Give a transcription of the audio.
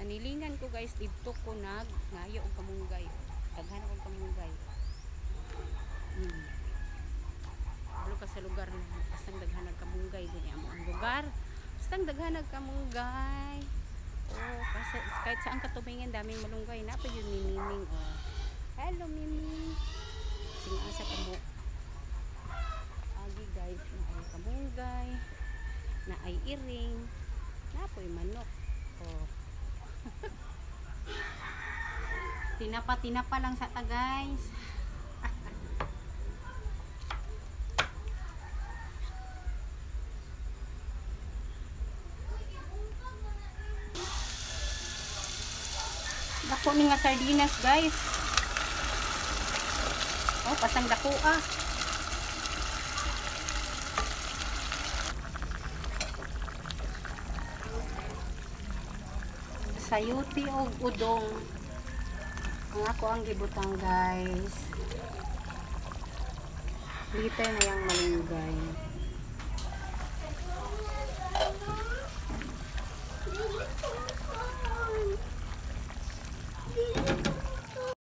nilingan ko guys dito ko ngayo og kamunggay. Daghan og kamunggay. Ano ka sa lugar asang daghan og kamunggay dinhi amo ang lugar. Asang daghan og kamunggay. Oh, kasi kahit saan ka tumingin daming malunggay na pa yun ni Miming. Oh. Hello Miming. Sing asa ka mo. Agi guys, na ay kamunggay, na ay iring, na po'y manok. Oh. Tinapa lang sa ta guys. Dako ni nga sardinas guys. Oh, pasang dako ah. Sayuti o udong ang ako ang gibutang guys. Liter na yung malunggay.